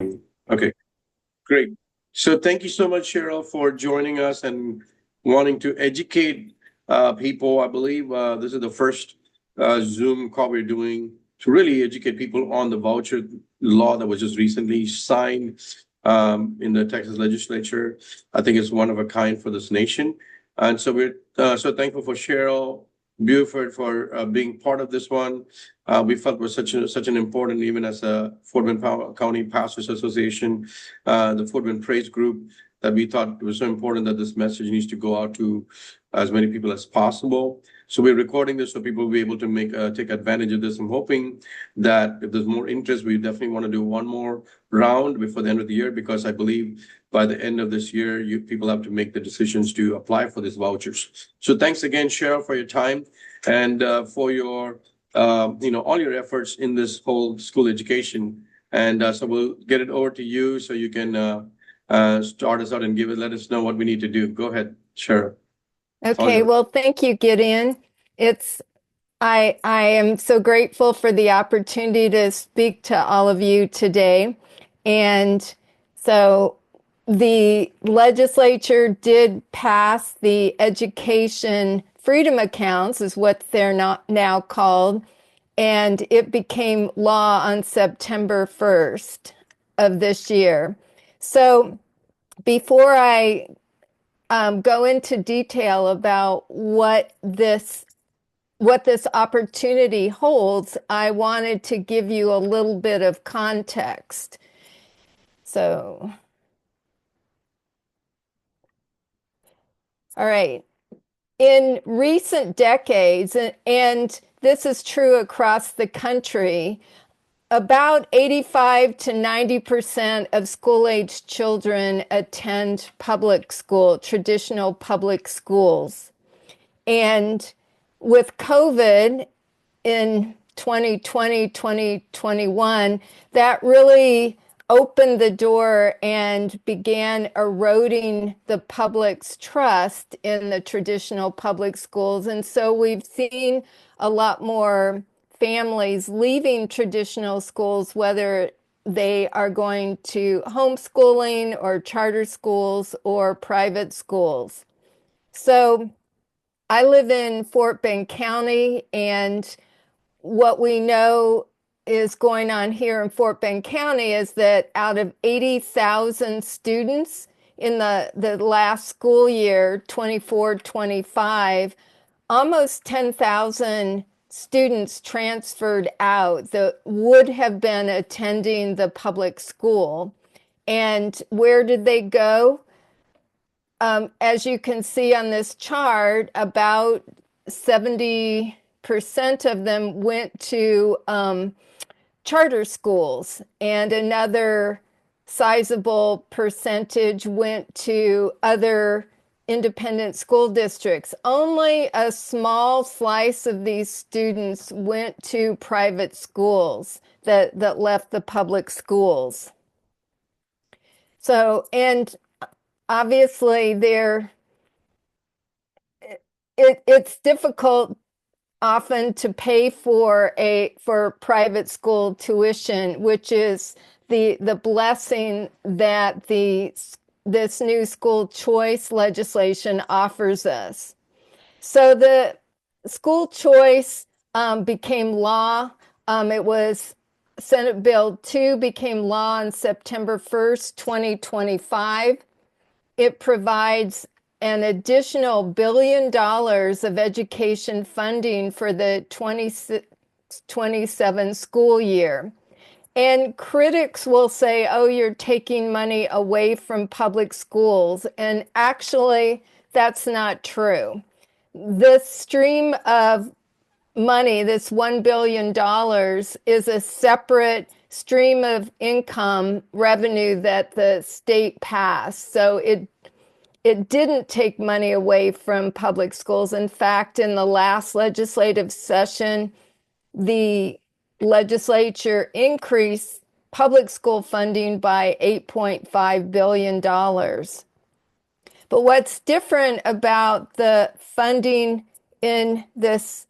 Okay, great. So thank you so much, Cheryl, for joining us and wanting to educate people. I believe this is the first Zoom call we're doing to really educate people on the voucher law that was just recently signed in the Texas legislature. I think it's one of a kind for this nation. And so we're so thankful for Cheryl Buford for being part of this one. We felt was such an important, even as a Fort Bend County Pastors Association, the Fort Bend Praise Group, that we thought it was so important that this message needs to go out to as many people as possible. So we're recording this so people will be able to take advantage of this. I'm hoping that if there's more interest, we definitely want to do one more round before the end of the year, because I believe by the end of this year, people have to make the decisions to apply for these vouchers. So thanks again, Cheryl, for your time and for your all your efforts in this whole school education. And so we'll get it over to you so you can start us out and let us know what we need to do. Go ahead, Cheryl. All Okay, yours. well, thank you, Gideon. It's I am so grateful for the opportunity to speak to all of you today. And so the legislature did pass the education freedom accounts, is what they're not now called, and it became law on September 1st of this year. So before I go into detail about what this opportunity holds, I wanted to give you a little bit of context. So, all right. In recent decades, and this is true across the country, about 85 to 90% of school-aged children attend public school, traditional public schools. And with COVID in 2020, 2021, that really opened the door and began eroding the public's trust in the traditional public schools. And so we've seen a lot more families leaving traditional schools, whether they are going to homeschooling or charter schools or private schools. So I live in Fort Bend County, and what we know is going on here in Fort Bend County is that out of 80,000 students in the last school year, 24-25, almost 10,000 students transferred out that would have been attending the public school. And where did they go? As you can see on this chart, about 70% of them went to charter schools, and another sizable percentage went to other independent school districts. Only a small slice of these students went to private schools that left the public schools. So, and obviously it's difficult often to pay for private school tuition, which is the blessing that this new school choice legislation offers us. So the school choice became law. It was Senate Bill 2 became law on September 1st, 2025. It provides an additional $1 billion of education funding for the 2027 school year. And critics will say, oh, you're taking money away from public schools. And actually, that's not true. This stream of money, this $1 billion, is a separate stream of income revenue that the state passed. So it didn't take money away from public schools. In fact, in the last legislative session, the legislature increased public school funding by $8.5 billion. But what's different about the funding in this,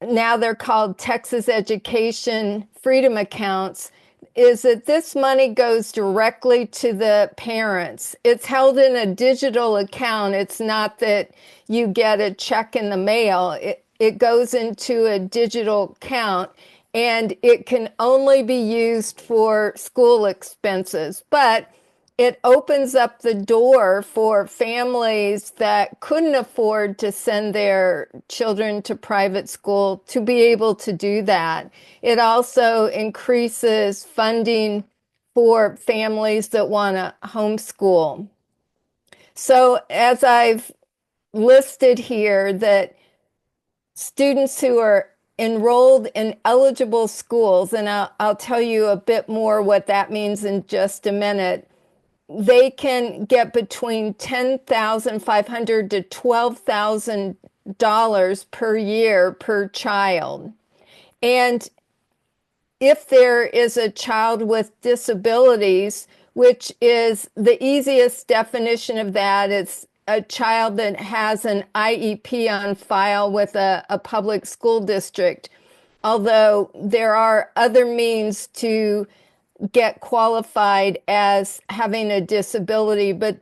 now they're called Texas Education Freedom Accounts, is that this money goes directly to the parents. It's held in a digital account. It's not that you get a check in the mail. It goes into a digital account, and it can only be used for school expenses. But it opens up the door for families that couldn't afford to send their children to private school to be able to do that. It also increases funding for families that want to homeschool. So, as I've listed here, that students who are enrolled in eligible schools, and I'll tell you a bit more what that means in just a minute, they can get between $10,500 to $12,000 per year per child. And if there is a child with disabilities, which is the easiest definition of that, it's a child that has an IEP on file with a public school district. Although there are other means to get qualified as having a disability, but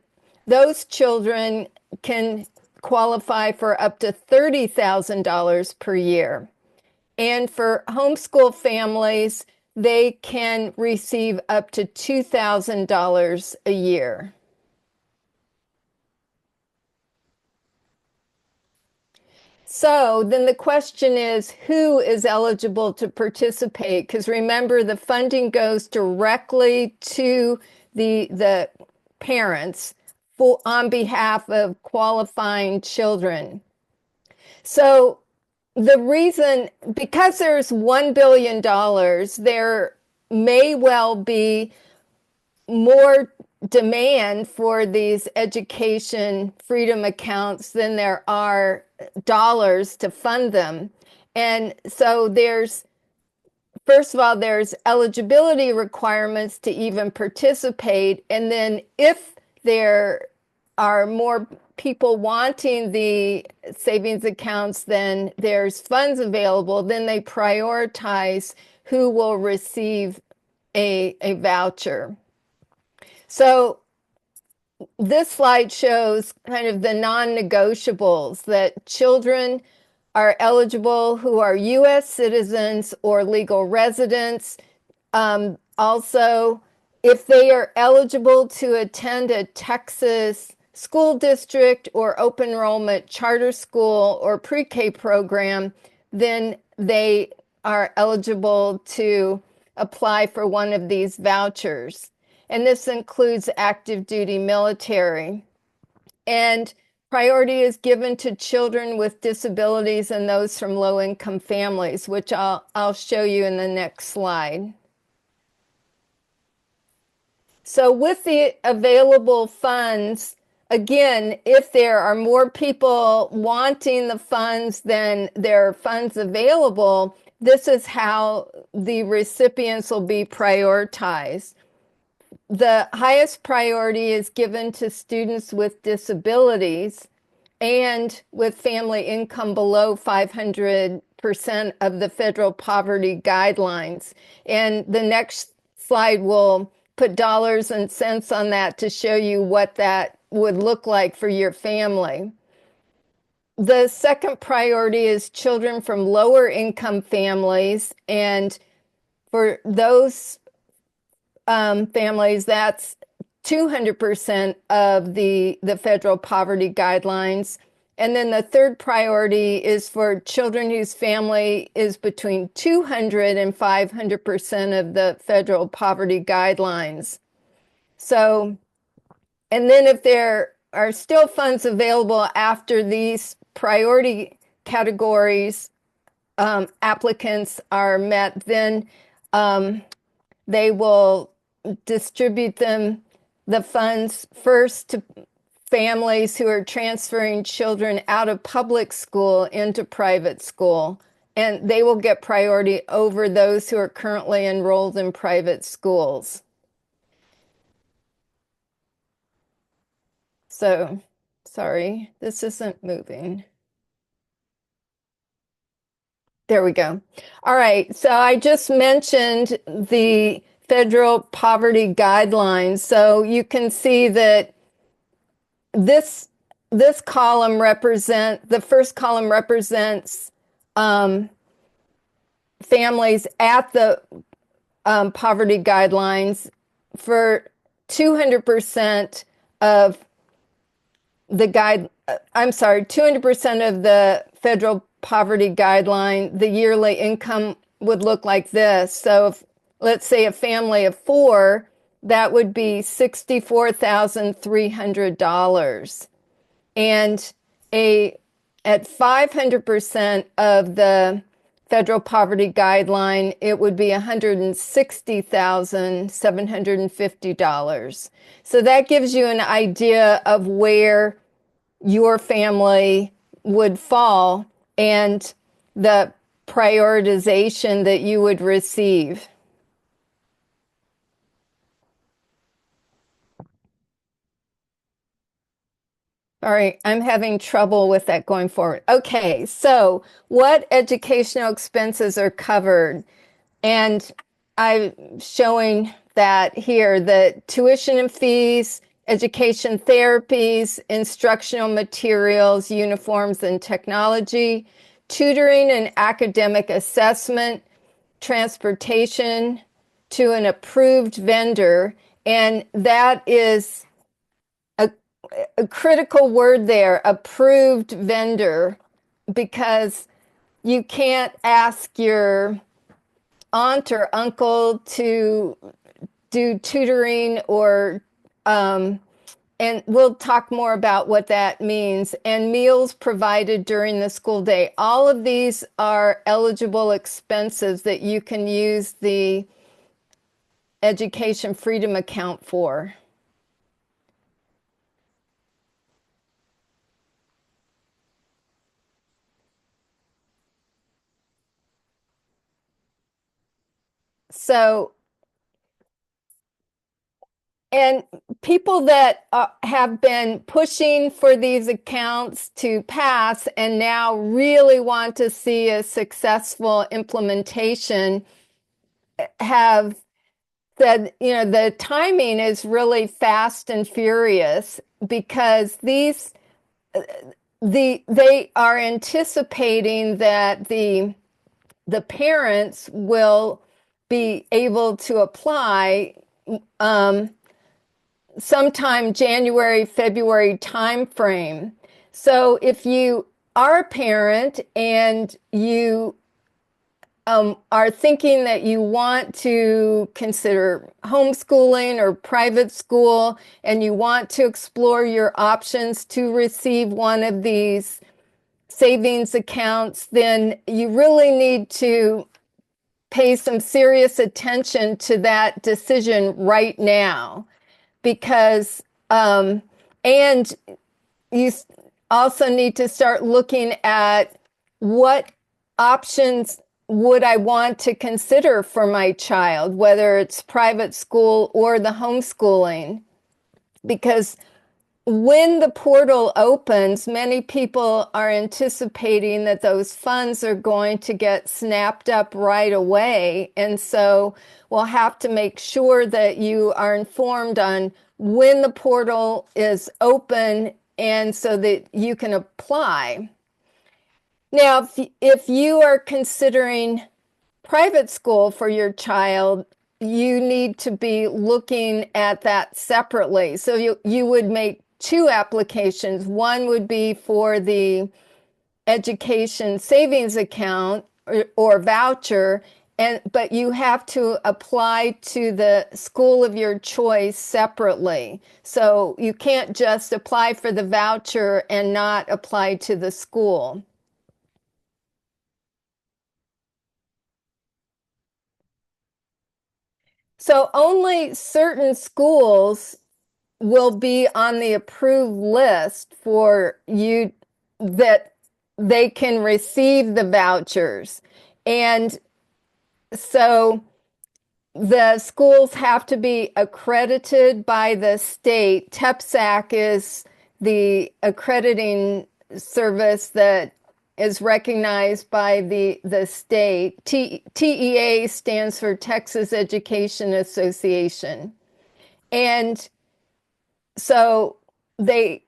those children can qualify for up to $30,000 per year. And for homeschool families, they can receive up to $2,000 a year. So then the question is, who is eligible to participate? Because remember, the funding goes directly to the parents on behalf of qualifying children. So the reason, because there's $1 billion, there may well be more demand for these education freedom accounts than there are dollars to fund them. And so first of all, there's eligibility requirements to even participate. And then if there are more people wanting the savings accounts than there's funds available, then they prioritize who will receive a voucher. So this slide shows kind of the non-negotiables, that children are eligible who are U.S. citizens or legal residents. Also, if they are eligible to attend a Texas school district or open enrollment charter school or pre-K program, then they are eligible to apply for one of these vouchers. And this includes active duty military. And priority is given to children with disabilities and those from low-income families, which I'll show you in the next slide. So with the available funds, again, if there are more people wanting the funds than there are funds available, this is how the recipients will be prioritized. The highest priority is given to students with disabilities and with family income below 500% of the federal poverty guidelines. And the next slide will put dollars and cents on that to show you what that would look like for your family. The second priority is children from lower income families. And for those families, that's 200% of the federal poverty guidelines. And then the third priority is for children whose family is between 200 and 500% of the federal poverty guidelines. So, and then if there are still funds available after these priority categories applicants are met, then they will distribute the funds first to families who are transferring children out of public school into private school, and they will get priority over those who are currently enrolled in private schools. So, sorry, this isn't moving. There we go. All right, so I just mentioned the federal poverty guidelines. So you can see that this column the first column represents families at the poverty guidelines. For 200% of 200% of the federal poverty guideline, the yearly income would look like this. So if, let's say, a family of four, that would be $64,300. And at 500% of the federal poverty guideline, it would be $160,750. So that gives you an idea of where your family would fall and the prioritization that you would receive. All right, I'm having trouble with that going forward. Okay, so what educational expenses are covered? And I'm showing that here, the tuition and fees, education therapies, instructional materials, uniforms and technology, tutoring and academic assessment, transportation to an approved vendor. And that is a critical word there, approved vendor, because you can't ask your aunt or uncle to do tutoring and we'll talk more about what that means. And meals provided during the school day. All of these are eligible expenses that you can use the Education Freedom Account for. So, and people that have been pushing for these accounts to pass and now really want to see a successful implementation have said, the timing is really fast and furious, because they are anticipating that the parents will be able to apply sometime January, February timeframe. So if you are a parent and you are thinking that you want to consider homeschooling or private school, and you want to explore your options to receive one of these savings accounts, then you really need to pay some serious attention to that decision right now, because and you also need to start looking at what options would I want to consider for my child, whether it's private school or the homeschooling. Because when the portal opens, many people are anticipating that those funds are going to get snapped up right away. And so we'll have to make sure that you are informed on when the portal is open, and so that you can apply. Now, if you are considering private school for your child, you need to be looking at that separately. So you would make two applications. One would be for the education savings account or voucher, but you have to apply to the school of your choice separately. So you can't just apply for the voucher and not apply to the school. So only certain schools will be on the approved list for you, that they can receive the vouchers. And so the schools have to be accredited by the state. TEPSAC is the accrediting service that is recognized by the state. TEA stands for Texas Education Association. And so the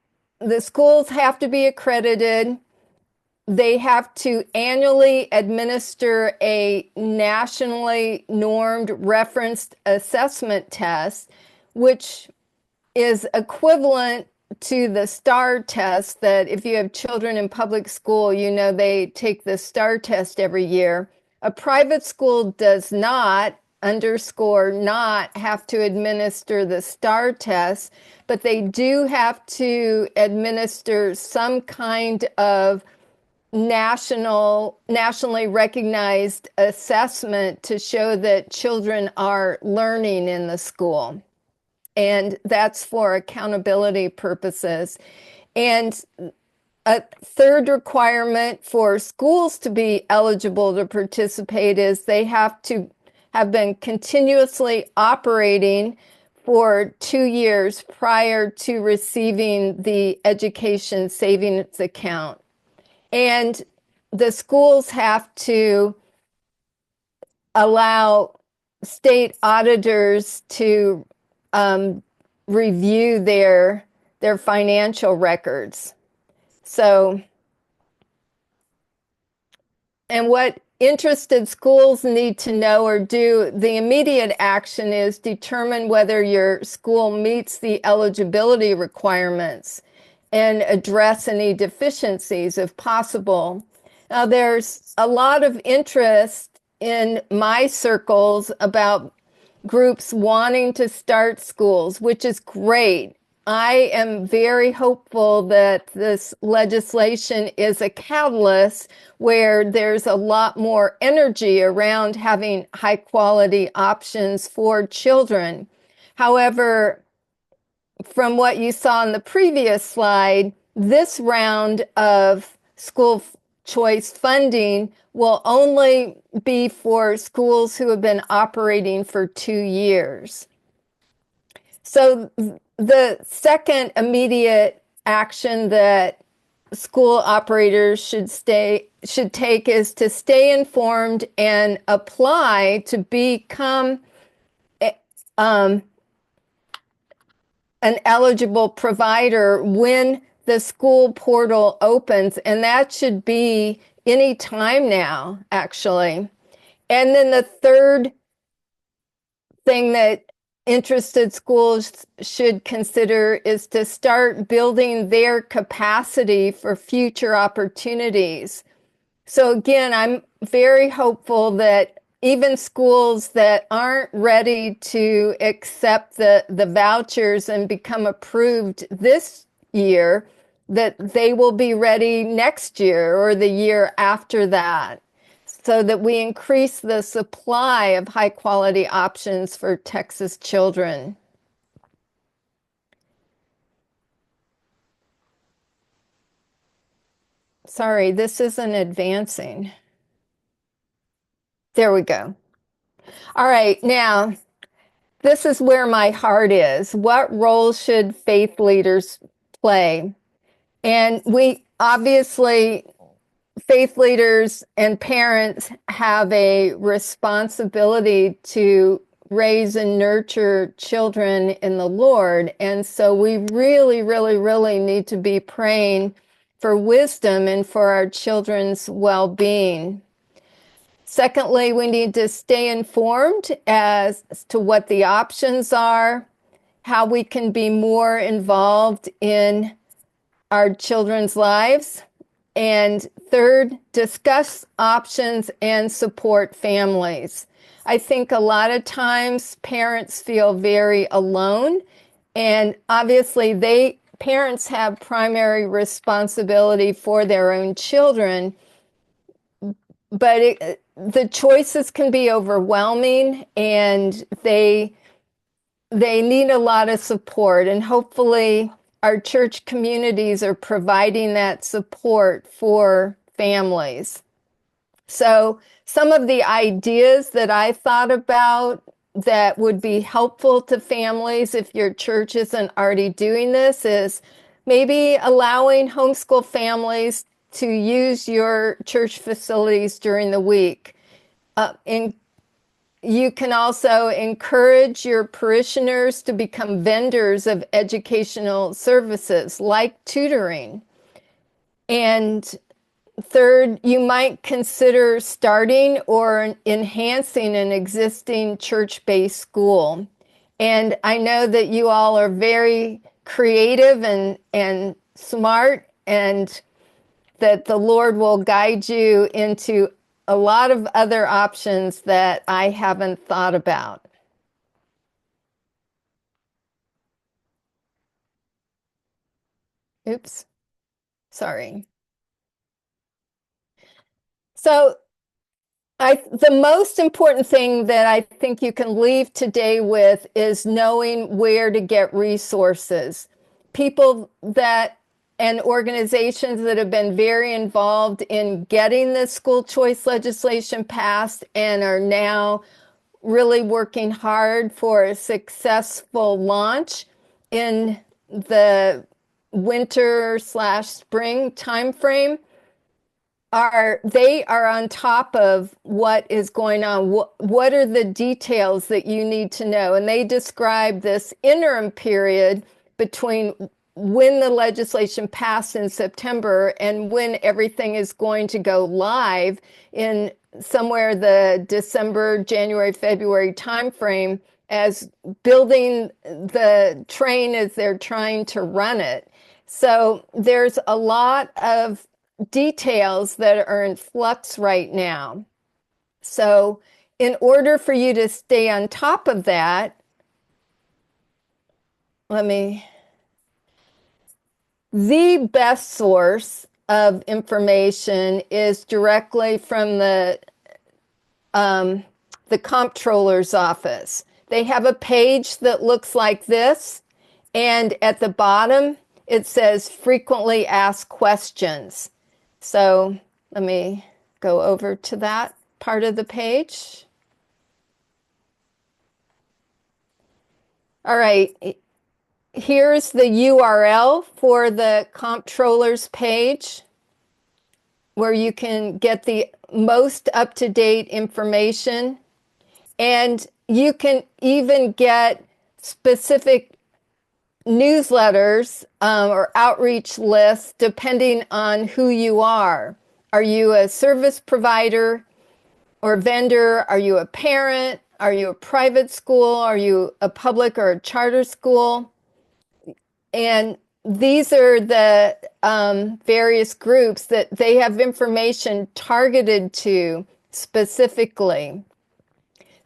schools have to be accredited. They have to annually administer a nationally normed referenced assessment test, which is equivalent to the STAR test that if you have children in public school, you know they take the STAR test every year. A private school does not, underscore not, have to administer the STAR test, but they do have to administer some kind of nationally recognized assessment to show that children are learning in the school. And that's for accountability purposes. And a third requirement for schools to be eligible to participate is they have to have been continuously operating for 2 years prior to receiving the education savings account. And the schools have to allow state auditors to review their financial records. So, and what interested schools need to know or do, the immediate action is determine whether your school meets the eligibility requirements and address any deficiencies if possible. Now, there's a lot of interest in my circles about groups wanting to start schools, which is great. I am very hopeful that this legislation is a catalyst where there's a lot more energy around having high quality options for children. However, from what you saw in the previous slide, this round of school choice funding will only be for schools who have been operating for 2 years. So the second immediate action that school operators should take is to stay informed and apply to become an eligible provider when the school portal opens, and that should be any time now, actually. And then the third thing that interested schools should consider is to start building their capacity for future opportunities. So again, I'm very hopeful that even schools that aren't ready to accept the vouchers and become approved this year, that they will be ready next year or the year after that, so that we increase the supply of high quality options for Texas children. Sorry, this isn't advancing. There we go. All right, now, this is where my heart is. What role should faith leaders play? And we obviously, faith leaders and parents have a responsibility to raise and nurture children in the Lord. And so we really, really, really need to be praying for wisdom and for our children's well-being. Secondly, we need to stay informed as to what the options are, how we can be more involved in our children's lives. And third, discuss options and support families. I think a lot of times parents feel very alone, and obviously parents have primary responsibility for their own children, but the choices can be overwhelming, and they need a lot of support, and hopefully our church communities are providing that support for families. So some of the ideas that I thought about that would be helpful to families if your church isn't already doing this is maybe allowing homeschool families to use your church facilities during the week. You can also encourage your parishioners to become vendors of educational services like tutoring. And third, you might consider starting or enhancing an existing church-based school. And I know that you all are very creative and smart, and that the Lord will guide you into a lot of other options that I haven't thought about. Oops, sorry. So the most important thing that I think you can leave today with is knowing where to get resources. People that and organizations that have been very involved in getting the school choice legislation passed and are now really working hard for a successful launch in the winter/spring timeframe are on top of what is going on. What are the details that you need to know? And they describe this interim period between when the legislation passed in September and when everything is going to go live in somewhere the December, January, February timeframe, as building the train as they're trying to run it. So there's a lot of details that are in flux right now. So in order for you to stay on top of that, the best source of information is directly from the comptroller's office. They have a page that looks like this, and at the bottom it says frequently asked questions. So let me go over to that part of the page. All right, here's the URL for the comptroller's page where you can get the most up-to-date information. And you can even get specific newsletters or outreach lists depending on who you are. Are you a service provider or vendor? Are you a parent? Are you a private school? Are you a public or a charter school? And these are the various groups that they have information targeted to specifically.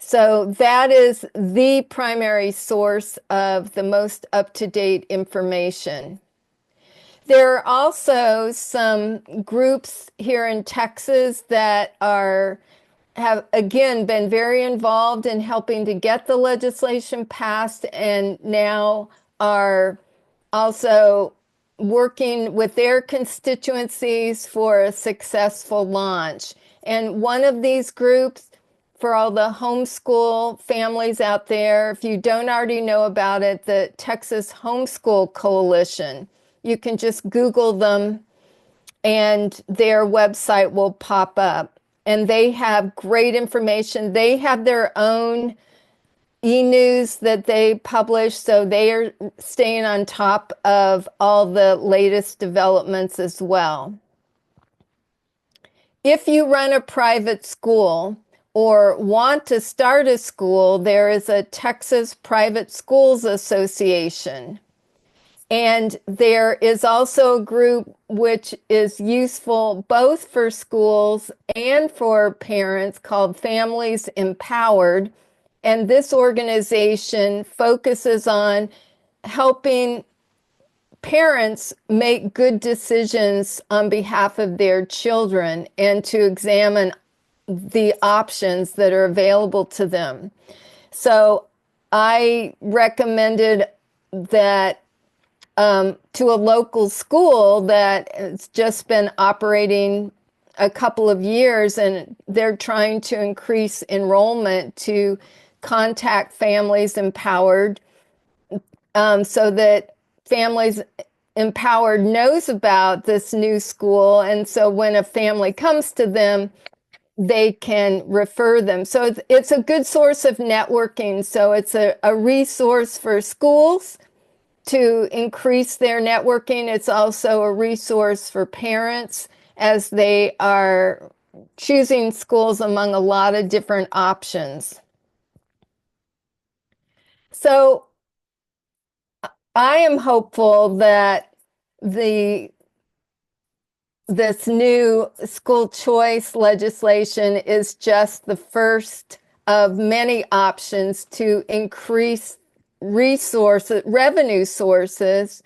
So that is the primary source of the most up-to-date information. There are also some groups here in Texas that have again been very involved in helping to get the legislation passed and now are also working with their constituencies for a successful launch. And one of these groups, for all the homeschool families out there, if you don't already know about it, the Texas Homeschool Coalition, you can just Google them and their website will pop up. And they have great information. They have their own e-news that they publish, so they are staying on top of all the latest developments as well. If you run a private school or want to start a school, there is a Texas Private Schools Association. And there is also a group which is useful both for schools and for parents called Families Empowered. And this organization focuses on helping parents make good decisions on behalf of their children and to examine the options that are available to them. So I recommended that to a local school that has just been operating a couple of years, and they're trying to increase enrollment to contact Families Empowered so that Families empowered knows about this new school. And so when a family comes to them, they can refer them. So it's a good source of networking. So it's a resource for schools to increase their networking. It's also a resource for parents as they are choosing schools among a lot of different options. So I am hopeful that the this new school choice legislation is just the first of many options to increase revenue sources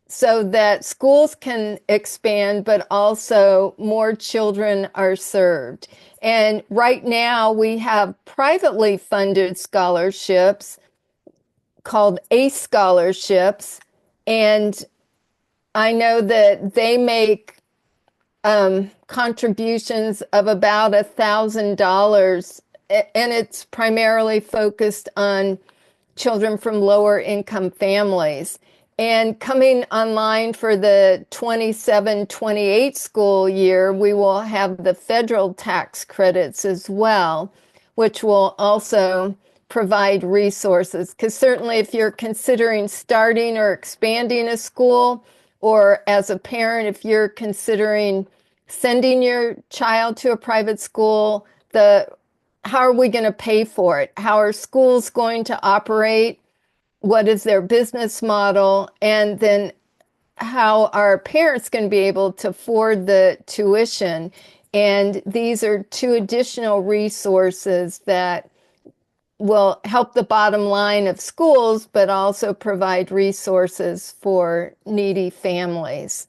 so that schools can expand, but also more children are served. And right now we have privately funded scholarships called ACE scholarships. And I know that they make contributions of about $1,000, and it's primarily focused on children from lower income families. And coming online for the 27-28 school year, we will have the federal tax credits as well, which will also provide resources. Because certainly if you're considering starting or expanding a school, or as a parent, if you're considering sending your child to a private school, how are we going to pay for it? How are schools going to operate? What is their business model? And then how are parents going to be able to afford the tuition? And these are two additional resources that will help the bottom line of schools, but also provide resources for needy families.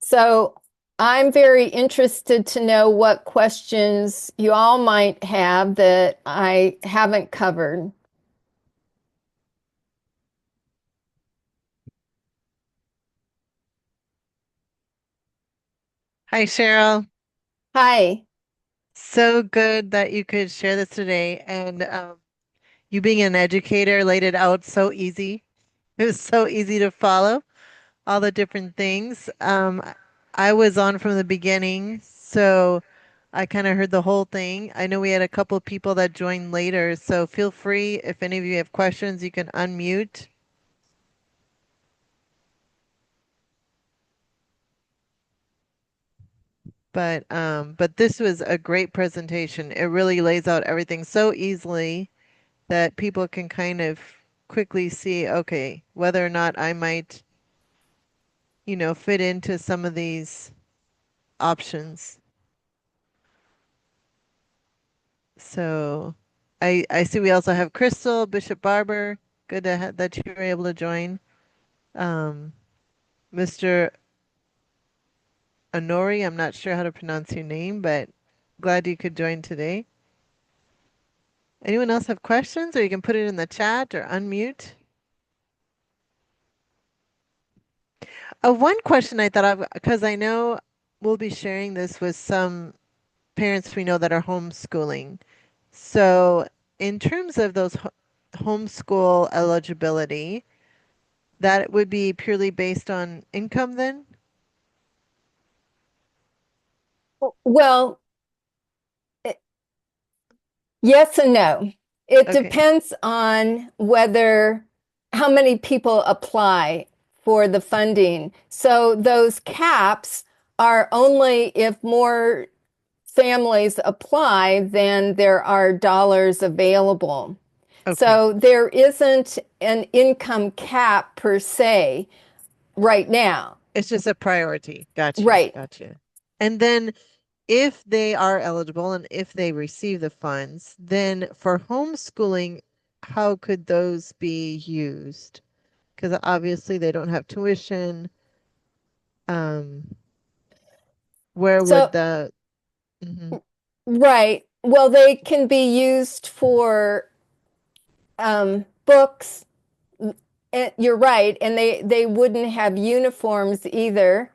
So I'm very interested to know what questions you all might have that I haven't covered. Hi, Cheryl. Hi. So good that you could share this today. And you being an educator laid it out so easy. It was so easy to follow all the different things. I was on from the beginning, so I kind of heard the whole thing. I know we had a couple of people that joined later, so feel free if any of you have questions, you can unmute. But this was a great presentation. It really lays out everything so easily that people can kind of quickly see, okay, whether or not I might, fit into some of these options. So I see we also have Crystal, Bishop Barber. Good to that you were able to join. Um, Mr. Honori, I'm not sure how to pronounce your name, but glad you could join today. Anyone else have questions, or you can put it in the chat or unmute? One question I thought of, because I know we'll be sharing this with some parents we know that are homeschooling. So, in terms of those homeschool eligibility, that would be purely based on income then? Well, yes and no. It Okay. depends on how many people apply for the funding. So those caps are only if more families apply than there are dollars available. Okay. So there isn't an income cap per se right now. It's just a priority. Gotcha. Right. Gotcha. And then if they are eligible and if they receive the funds, then for homeschooling, how could those be used? Because obviously they don't have tuition. Um, where would So, mhm. right. Well, they can be used for books. And you're right. And they wouldn't have uniforms either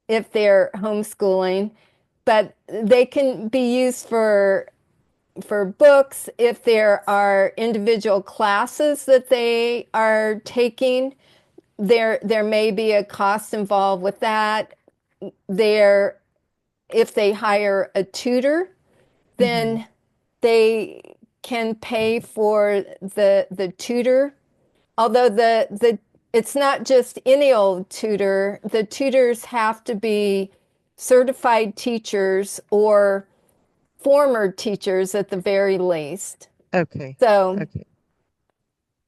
if they're homeschooling, but they can be used for for books, if there are individual classes that they are taking, there may be a cost involved with that. There, if they hire a tutor, Hmm. then they can pay for the tutor. Although the it's not just any old tutor, the tutors have to be certified teachers or former teachers at the very least. Okay. So, Okay.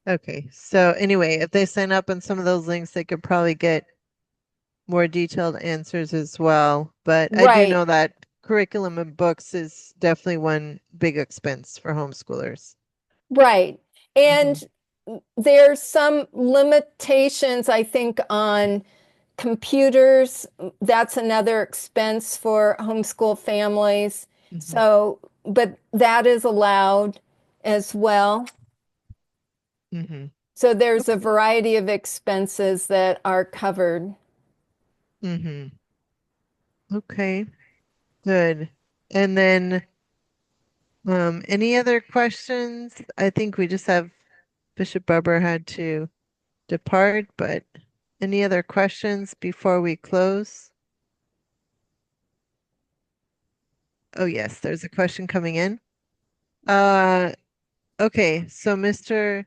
Okay. So anyway, if they sign up on some of those links, they could probably get more detailed answers as well. But I do right, know that curriculum and books is definitely one big expense for homeschoolers. right. Hmm. And there's some limitations, I think, on computers. That's another expense for homeschool families. Hmm. So, but that is allowed as well. Hmm. So there's a Okay. variety of expenses that are covered. Hmm. Okay. Good. And then any other questions? I think we just have Bishop Barber had to depart, but any other questions before we close? Oh, yes, there's a question coming in. Uh, okay, so the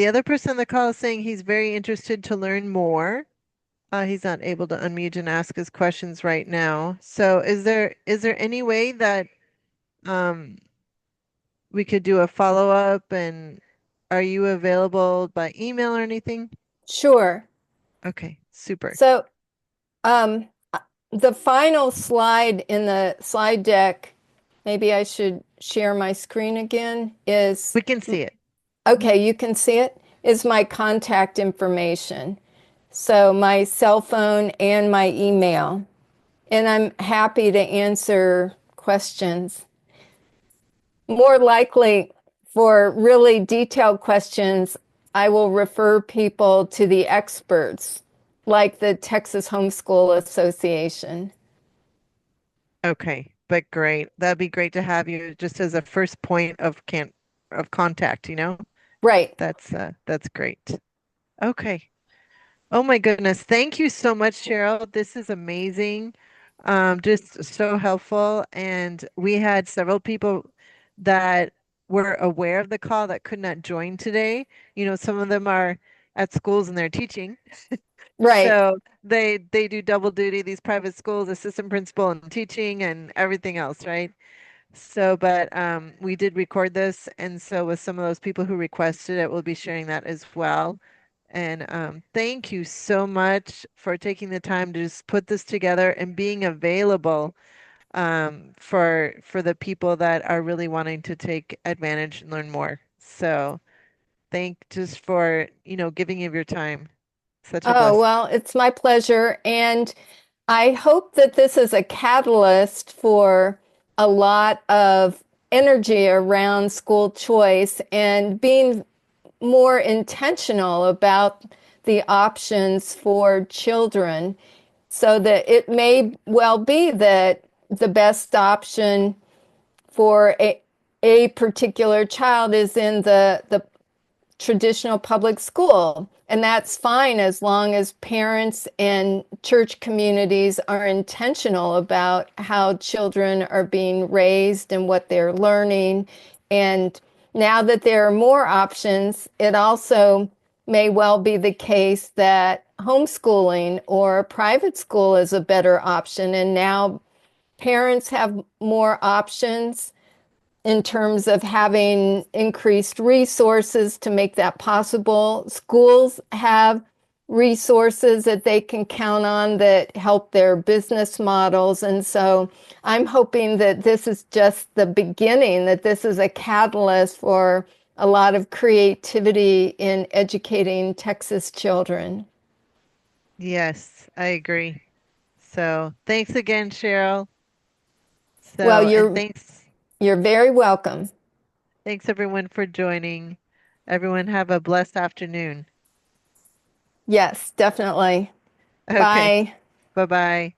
other person on the call is saying he's very interested to learn more. He's not able to unmute and ask his questions right now. So is there any way that um we could do a follow-up, and are you available by email or anything? Sure. Okay, super. So, um, the final slide in the slide deck, maybe I should share my screen again, is We can see it. Mhm. okay, you can see it, is my contact information. So, my cell phone and my email. And I'm happy to answer questions. More likely, for really detailed questions, I will refer people to the experts, like the Texas Homeschool Association. Okay, but great. That'd be great to have you just as a first point of contact, you know? Right. That's great. Okay. Oh my goodness. Thank you so much, Cheryl. This is amazing. Just so helpful. And we had several people that were aware of the call that could not join today. You know, some of them are at schools and they're teaching. Right. So they do double duty, these private schools, assistant principal and teaching and everything else, right? So, but we did record this, and so with some of those people who requested it, we'll be sharing that as well. And thank you so much for taking the time to just put this together and being available for the people that are really wanting to take advantage and learn more. So, thank just for, giving of your time. Such a Oh, blessing. well, it's my pleasure. And I hope that this is a catalyst for a lot of energy around school choice and being more intentional about the options for children so that it may well be that the best option for a particular child is in the traditional public school. And that's fine as long as parents and church communities are intentional about how children are being raised and what they're learning. And now that there are more options, it also may well be the case that homeschooling or private school is a better option. And now parents have more options in terms of having increased resources to make that possible. Schools have resources that they can count on that help their business models. And so I'm hoping that this is just the beginning, that this is a catalyst for a lot of creativity in educating Texas children. Yes, I agree. So, thanks again, Cheryl. Well, And thanks. you're very welcome. Thanks everyone for joining. Everyone have a blessed afternoon. Yes, definitely. Okay. Bye. Bye-bye.